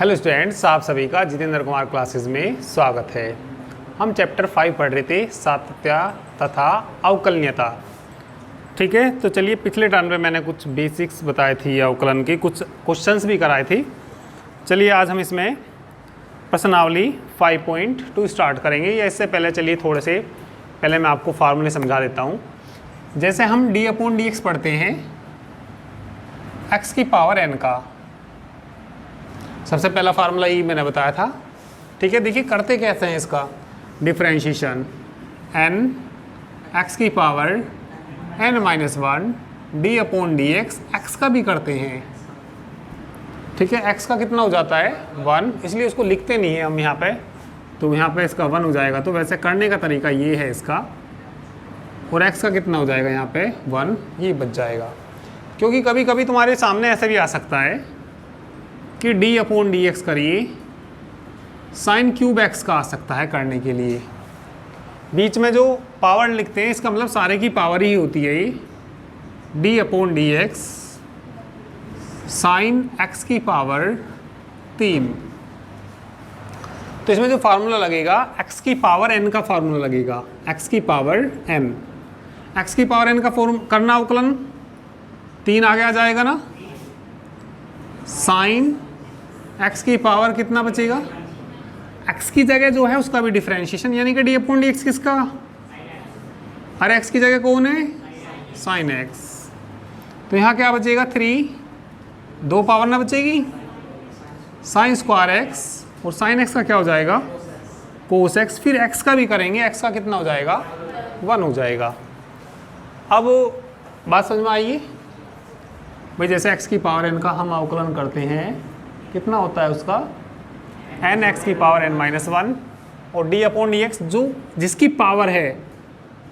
Hello students, आप सभी का जितेंद्र कुमार क्लासेस में स्वागत है। हम चैप्टर 5 पढ़ रहे थे, सातत्य तथा अवकलनीयता। ठीक है, तो चलिए पिछले टर्न में मैंने कुछ बेसिक्स बताई थी अवकलन की, कुछ क्वेश्चंस भी कराए थे। चलिए आज हम इसमें प्रश्नावली 5.2 स्टार्ट करेंगे। या इससे पहले चलिए थोड़े से पहले मैं आपको फार्मूले समझा देता हूँ। जैसे हम d/dx पढ़ते हैं x की पावर n का, सबसे पहला फार्मूला ये मैंने बताया था। ठीक है, देखिए करते कैसे हैं इसका डिफरेंशिएशन। n x की पावर n-1 d/dx x का भी करते हैं। ठीक है, x का कितना हो जाता है 1, इसलिए उसको लिखते नहीं है हम यहाँ पे, तो यहाँ पे इसका 1 हो जाएगा। तो वैसे करने का तरीका ये है इसका, और x का कितना हो जाएगा यहाँ पे 1, ये बच जाएगा। क्योंकि कभी कभी तुम्हारे सामने ऐसा भी आ सकता है कि d/dx करिए साइन क्यूब x का आ सकता है करने के लिए। बीच में जो पावर लिखते हैं इसका मतलब सारे की पावर ही होती है ये d/dx साइन x की पावर 3। तो इसमें जो फार्मूला लगेगा x की पावर n का फार्मूला लगेगा, x की पावर n। x की पावर n का करना अवकलन 3 आगे आ जाएगा ना, साइन x की पावर कितना बचेगा, x की जगह जो है उसका भी डिफरेंशिएशन, यानी कि d/dx किसका, हर x की जगह कौन है साइन x। तो यहाँ क्या बचेगा 3, 2 पावर ना बचेगी साइन स्क्वायर x, और साइन x का क्या हो जाएगा कोस x। फिर x का भी करेंगे, x का कितना हो जाएगा 1 हो जाएगा। अब बात समझ में आइए भाई, जैसे x की पावर n का हम अवकलन करते हैं, कितना होता है उसका n x की पावर n-1, और d/dx जो जिसकी पावर है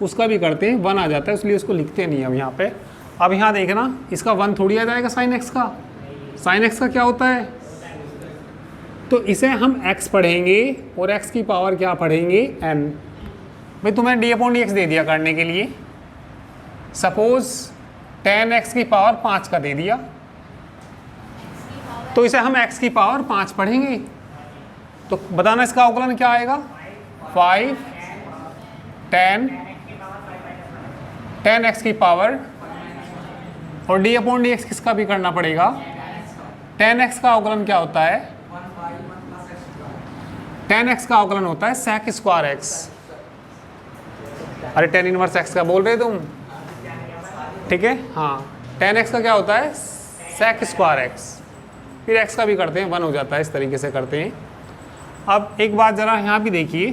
उसका भी करते हैं 1 आ जाता है, इसलिए उसको लिखते नहीं हम यहाँ पे। अब यहाँ देखना, इसका 1 थोड़ी आ जाएगा साइन x का, साइन x का क्या होता है, तो इसे हम x पढ़ेंगे और x की पावर क्या पढ़ेंगे n। भाई तुम्हें d/dx दे दिया करने के लिए, सपोज tan x की पावर 5 का दे दिया, तो इसे हम x की पावर 5 पढ़ेंगे। तो बताना इसका अवकलन क्या आएगा 5 tan x की पावर, और d/dx किसका भी करना पड़ेगा, tan x का अवकलन क्या होता है, tan x का अवकलन होता है sec स्क्वायर x। अरे tan इनवर्स x का बोल रहे तुम, ठीक है, हाँ tan x का क्या होता है sec स्क्वायर x, फिर x का भी करते हैं 1 हो जाता है, इस तरीके से करते हैं। अब एक बात जरा यहाँ भी देखिए,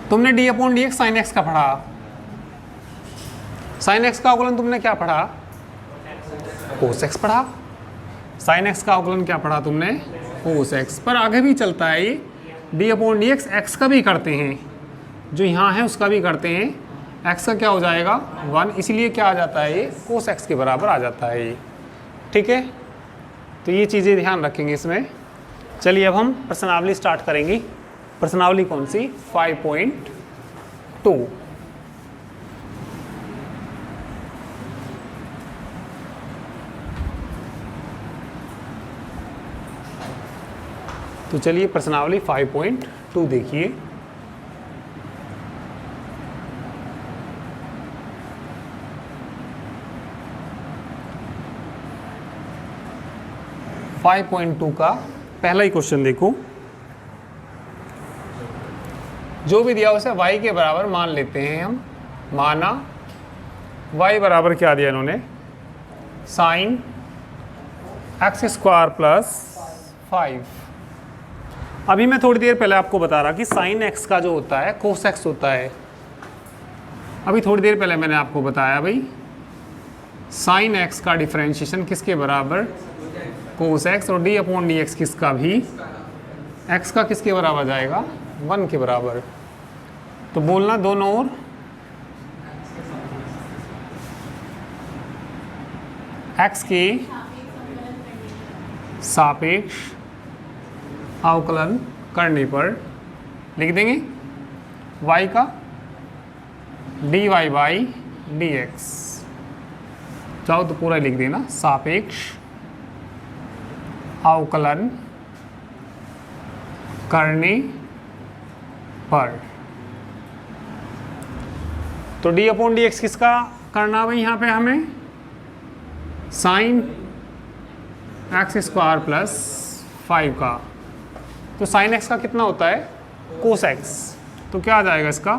तुमने d/dx साइन x का पढ़ा, साइन x का अवकलन तुमने क्या पढ़ा कोस x पढ़ा, साइन x का अवकलन क्या पढ़ा तुमने कोस x। पर आगे भी चलता है ये, d/dx x का भी करते हैं, जो यहाँ है उसका भी करते हैं, x का क्या हो जाएगा 1, इसलिए क्या आ जाता है ये कोस x के बराबर आ जाता है ये। ठीक है, तो ये चीज़ें ध्यान रखेंगे इसमें। चलिए अब हम प्रश्नावली स्टार्ट करेंगे। प्रश्नावली कौन सी 5.2। तो चलिए प्रश्नावली 5.2 देखिए। फाइव 5.2 का पहला ही क्वेश्चन देखो। जो भी दिया उसे y के बराबर मान लेते हैं हम। माना y बराबर क्या दिया इन्होंने, साइन x स्क्वायर प्लस 5। अभी मैं थोड़ी देर पहले आपको बता रहा कि साइन x का जो होता है कोस x होता है। अभी थोड़ी देर पहले मैंने आपको बताया भाई, साइन x का डिफरेंशिएशन किसके बराबर कोस x, और d/dx किसका भी x का किसके बराबर जाएगा 1 के बराबर। तो बोलना दोनों ओर x के सापेक्ष अवकलन करने पर लिख देंगे y का dy/dx। चाहो तो पूरा लिख देना, सापेक्ष अवकलन करने पर। तो डी अपॉन डी एक्स किसका करना भाई यहाँ पे हमें, साइन एक्स स्क्वायर प्लस 5 का। तो साइन एक्स का कितना होता है, कोस एक्स। तो क्या आ जाएगा इसका,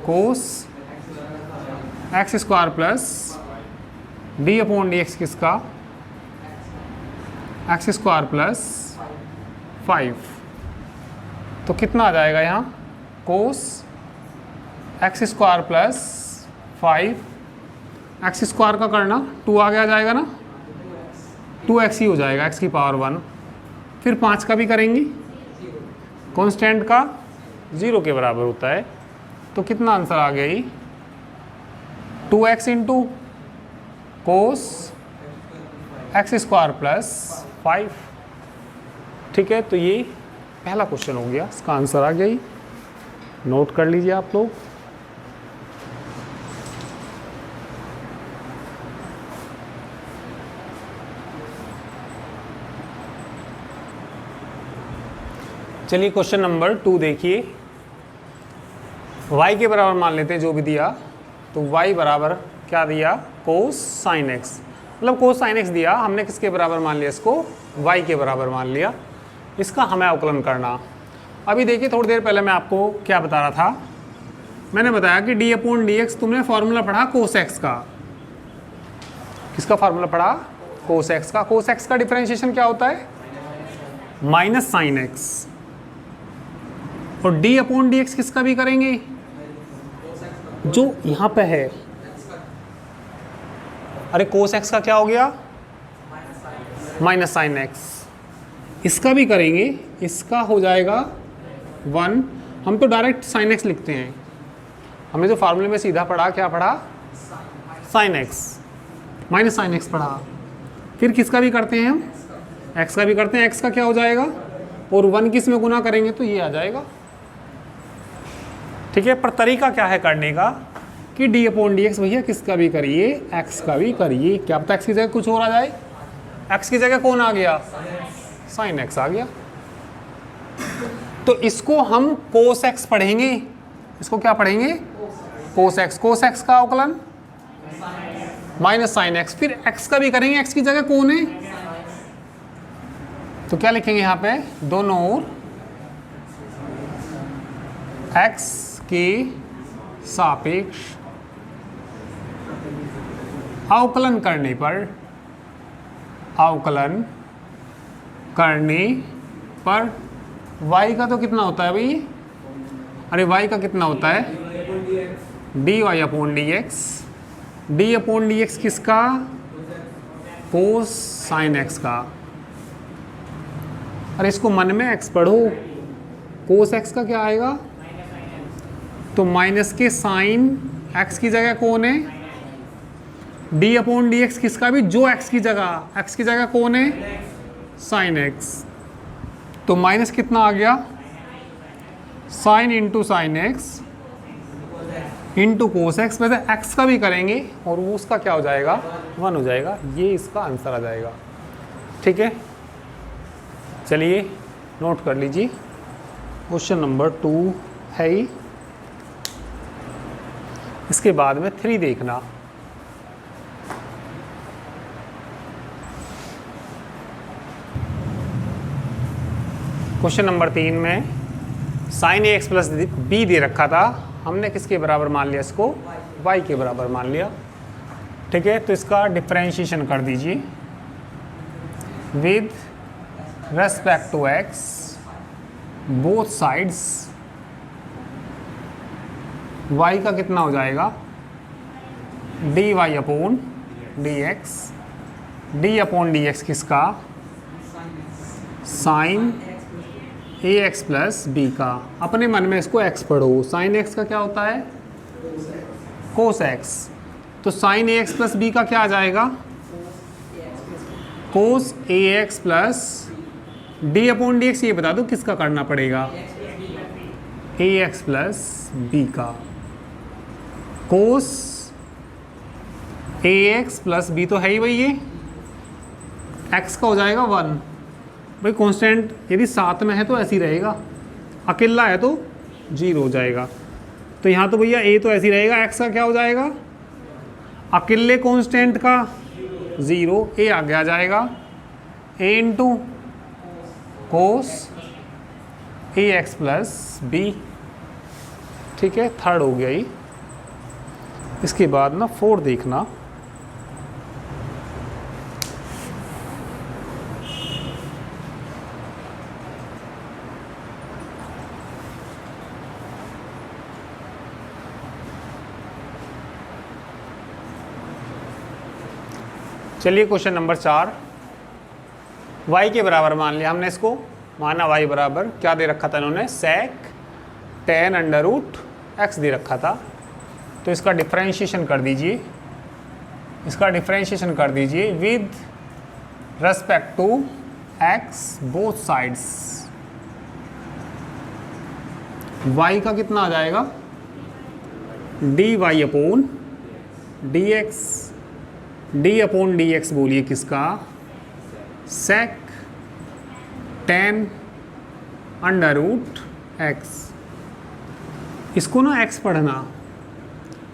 cos x square plus d upon d x किसका, एक्स स्क्वायर प्लस 5। तो कितना आ जाएगा यहाँ, cos x square plus 5, x square का करना 2 आगे आ जाएगा ना, 2x ही हो जाएगा, x की पावर 1। फिर 5 का भी करेंगे, कांस्टेंट का 0 के बराबर होता है। तो कितना आंसर आ गया ये, 2x into cos x square plus 5। ठीक है, तो ये पहला क्वेश्चन हो गया, इसका आंसर आ गया ही, नोट कर लीजिए आप लोग। चलिए क्वेश्चन नंबर 2 देखिए। y के बराबर मान लेते हैं जो भी दिया। तो y बराबर क्या दिया, कोस साइन एक्स, मतलब कोस साइन एक्स दिया, हमने किसके बराबर मान लिया इसको, y के बराबर मान लिया। इसका हमें अवकलन करना। अभी देखिए थोड़ी देर पहले मैं आपको क्या बता रहा था, मैंने बताया कि डी अपॉन डी एक्स, तुमने फॉर्मूला पढ़ा कोस एक्स का। किसका फॉर्मूला पढ़ा, कोस एक्स का। कोस एक्स का डिफरेंशिएशन क्या होता है, माइनस साइन एक्स। और डी अपॉन डी एक्स किसका भी करेंगे, जो यहाँ पे है। अरे कोस एक्स का क्या हो गया, माइनस साइन एक्स। इसका भी करेंगे, इसका हो जाएगा 1। हम तो डायरेक्ट साइन एक्स लिखते हैं, हमने जो फार्मूले में सीधा पढ़ा, क्या पढ़ा, sine x, minus sine x पढ़ा। फिर किसका भी करते हैं हम, एक्स का भी करते हैं। एक्स का क्या हो जाएगा, और 1 किस में गुना करेंगे तो ये आ जाएगा। ठीक है, पर तरीका क्या है करने का, कि डी अपॉन डी एक्स भैया किसका भी करिए, एक्स का भी करिए। क्या पता एक्स की जगह कुछ और आ जाए, एक्स की जगह कौन आ गया, साइन एक्स आ गया। तो इसको हम कोस एक्स पढ़ेंगे, इसको क्या पढ़ेंगे, कोस एक्स। कोस एक्स का अवकलन माइनस साइन एक्स। फिर एक्स का भी करेंगे, एक्स की जगह कौन है, तो क्या लिखेंगे यहाँ पे, दोनों ओर एक्स के सापेक्ष अवकलन करने पर, अवकलन करने पर y का तो कितना होता है भाई, अरे y का कितना होता है, d y upon d x. D upon d x किसका, कोस साइन एक्स का। अरे इसको मन में x पढ़ो, कोस x का क्या आएगा, तो माइनस के साइन x की जगह कौन है, डी अपॉन डी एक्स किसका भी, जो x की जगह कौन है, साइन x। तो माइनस कितना आ गया, sine into sine x into cos x. वैसे x का भी करेंगे और वो उसका क्या हो जाएगा, 1 हो जाएगा। ये इसका आंसर आ जाएगा। ठीक है, चलिए नोट कर लीजिए, क्वेश्चन नंबर 2 है ही। इसके बाद में 3 देखना। क्वेश्चन नंबर 3 में sign a x plus B दे रखा था, हमने किसके बराबर मान लिया इसको, y के बराबर मान लिया। ठीक है, तो इसका डिफरेंशिएशन कर दीजिए with respect to x both sides. y का कितना हो जाएगा, d y upon d x. D upon d x किसका, sine a x plus b का। अपने मन में इसको x पढ़ो। साइन x का क्या होता है, कोस x। तो sine a x plus b का क्या आ जाएगा, cos a x plus d upon d x. ये बता दो किसका करना पड़ेगा, ए एक्स प्लस बी का। कोस ए एक्स प्लस बी तो है ही वही, ये x का हो जाएगा 1 भाई कांस्टेंट यदि साथ में है तो ऐसे ही रहेगा, अकेला है तो 0 हो जाएगा। तो यहाँ तो भैया ए तो ऐसे ही रहेगा, एक्स का क्या हो जाएगा, अकेले कांस्टेंट का 0, ए आगे आ जाएगा, ए into cos a x plus B. ठीक है, थर्ड हो गया ये। इसके बाद ना 4 देखना, चलिए क्वेश्चन नंबर 4, y के बराबर मान लिया हमने इसको, माना y बराबर क्या दे रखा था इन्होंने, sec tan under root x दे रखा था। तो इसका डिफरेंशिएशन कर दीजिए, इसका डिफरेंशिएशन कर दीजिए with respect to x both sides. y का कितना आ जाएगा, dy upon dx, d upon dx बोलिए किसका, sec tan under root x। इसको ना x पढ़ना,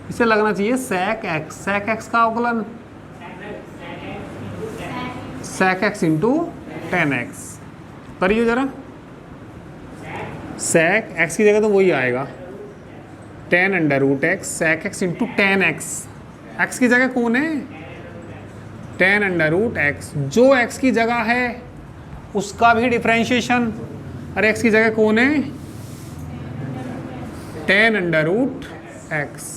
इसे लगना चाहिए sec x, sec x का अवकलन sec x into tan x। करिए जरा, sec x की जगह तो वही आएगा tan under root x, sec x into tan x। x की जगह कौन है, tan अंडर रूट x, जो x की जगह है उसका भी डिफरेंशिएशन। अरे x की जगह कौन है, tan अंडर रूट x।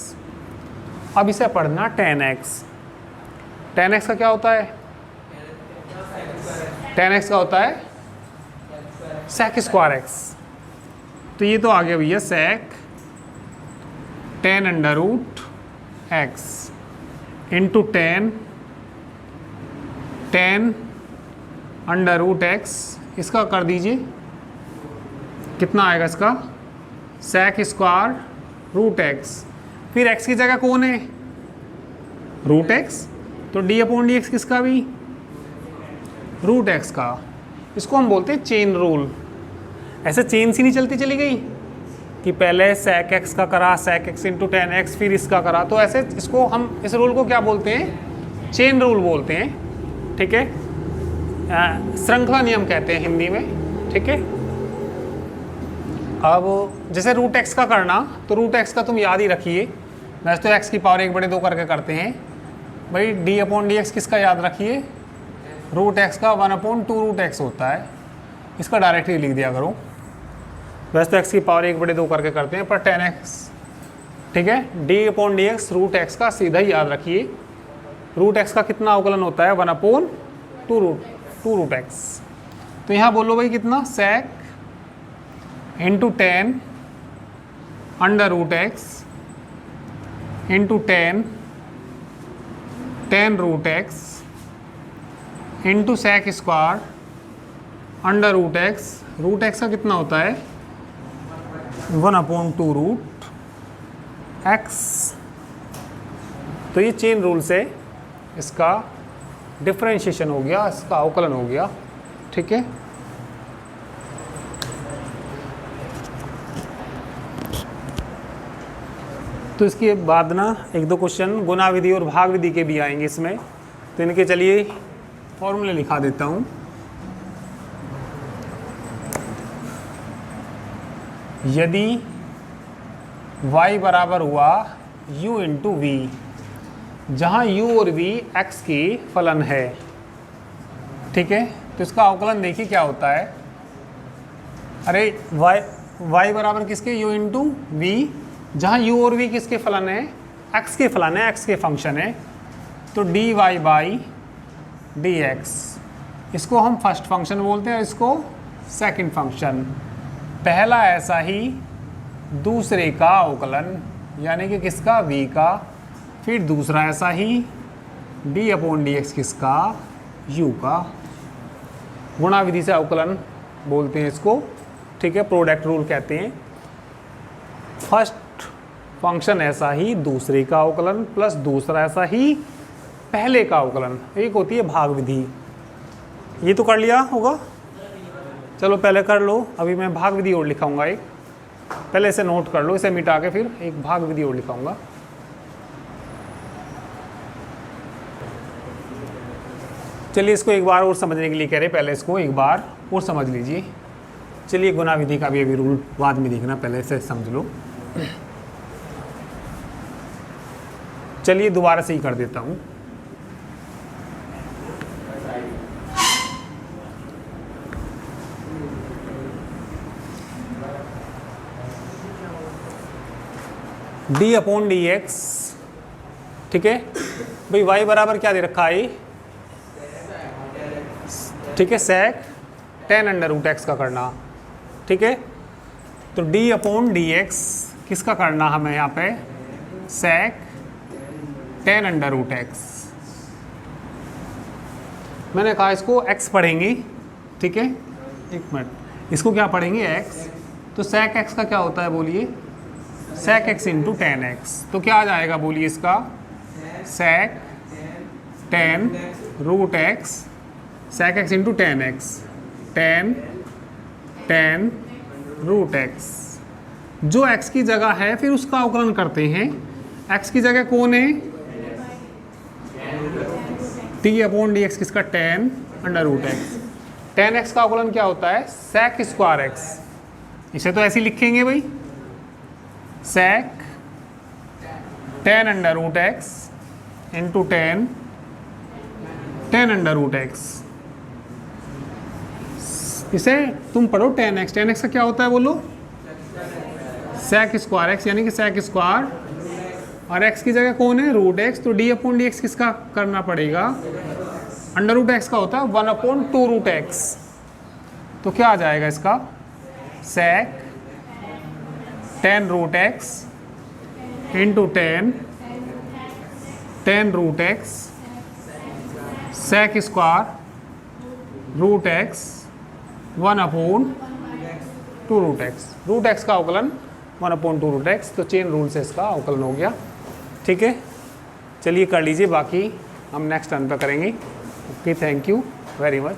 अब इसे पढ़ना tan x। tan x का क्या होता है, tan x का होता है sec स्क्वायर x। तो ये तो आ गया भैया sec tan under root x into tan under root x। इसका कर दीजिए, कितना आएगा इसका, sec स्क्वायर रूट x। फिर x की जगह कौन है, रूट x, तो d अपॉन डी एक्स किसका भी, रूट x का। इसको हम बोलते हैं चेन रूल। ऐसे चेन सी नहीं चलती चली गई कि पहले sec x का करा, sec x into tan x, फिर इसका करा। तो ऐसे इसको हम, इस रूल को क्या बोलते हैं, चेन रूल बोलते हैं। ठीक है, श्रृंखला नियम कहते हैं हिंदी में। ठीक है, अब जैसे रूट x का करना, तो रूट x का तुम याद ही रखिए, वैसे तो x की पावर 1/2 करके करते हैं भाई। d अपॉन डी एक्स किसका याद रखिए, रूट x का 1/2 रूट x होता है। इसका डायरेक्टली लिख दिया करो, वैसे तो x की पावर 1/2 करके करते हैं, पर tan x। ठीक है, d upon d x root x का सीधा ही याद रखिए। रूट x का कितना अवकलन होता है, 1/2 रूट x। तो यहाँ बोलो भाई कितना, sec into tan under root x into tan root x into sec square under root x। Root x का कितना होता है, 1/2 रूट x। तो ये चेन रूल से इसका डिफरेंशिएशन हो गया, इसका अवकलन हो गया। ठीक है, तो इसके बाद ना 1-2 क्वेश्चन गुणा विधि और भाग विधि के भी आएंगे इसमें। तो इनके चलिए फॉर्मूले लिखा देता हूँ। यदि y बराबर हुआ u इंटू वी, जहाँ u और v x की फलन है। ठीक है, तो इसका अवकलन देखिए क्या होता है। अरे y बराबर किसके, u इंटू वी, जहाँ u और v किसके फलन है, x के फलन है, x के फंक्शन है। तो dy बाई dx, इसको हम फर्स्ट फंक्शन बोलते हैं, इसको सेकंड फंक्शन। पहला ऐसा ही दूसरे का अवकलन, यानी कि किसका, v का। फिर दूसरा ऐसा ही d अपॉन डी एक्स किसका, u का। गुणा विधि से अवकलन बोलते हैं इसको। ठीक है, प्रोडक्ट रूल कहते हैं। फर्स्ट फंक्शन ऐसा ही दूसरे का अवकलन प्लस दूसरा ऐसा ही पहले का अवकलन, एक होती है भाग विधि। ये तो कर लिया होगा। चलो पहले कर लो, अभी मैं भाग विधि और लिखाऊंगा एक, पहले इसे नोट कर लो, इसे मिटा के फिर एक भाग विधि और लिखाऊंगा। चलिए इसको एक बार और समझने के लिए कह रहे, पहले इसको एक बार और समझ लीजिए। चलिए गुना विधि का भी अभी रूल बाद में देखना, पहले इसे समझ लो। चलिए दोबारा से ही कर देता हूँ। डी अपॉन डी एक्स, ठीक है भाई, वाई बराबर क्या दे रखा है, ठीक है, सेक टेन अंडर रूट एक्स का करना, ठीक है। तो डी अपॉन डी एक्स किसका करना हमें यहाँ पे, सेक टेन अंडर रूट एक्स। मैंने कहा इसको एक्स पढ़ेंगे, ठीक है, एक मिनट, इसको क्या पढ़ेंगे एक्स, तो सेक एक्स का क्या होता है बोलिए, sec x into tan x. तो क्या आ जाएगा बोलिए इसका, sec tan root x, sec x into tan x, tan tan root x. जो एक्स की जगह है फिर उसका अवकलन करते हैं। एक्स की जगह कौन है, टी अपॉन डी एक्स किसका, tan under root x. Tan x का अवकलन क्या होता है, सेक स्क्वायर एक्स। इसे तो ऐसे लिखेंगे भाई, sec tan under root x into tan tan under root x. इसे तुम पढ़ो टेन एक्स, टेन एक्स का क्या होता है बोलो, सेक स्क्वायर एक्स, यानी कि सेक स्क्वायर, और एक्स की जगह कौन है, रूट एक्स। तो डी अपॉन डी एक्स किसका करना पड़ेगा, अंडर रूट एक्स का होता है one upon two root x. तो क्या आ जाएगा इसका, sec tan root x into tan tan root x, sec square root x one upon two root x. Root x का अवकलन one upon two root x. तो चेन रूल से इसका अवकलन हो गया, ठीक है। चलिए कर लीजिए, बाकी हम नेक्स्ट टर्न पर करेंगे। Okay, thank you very much.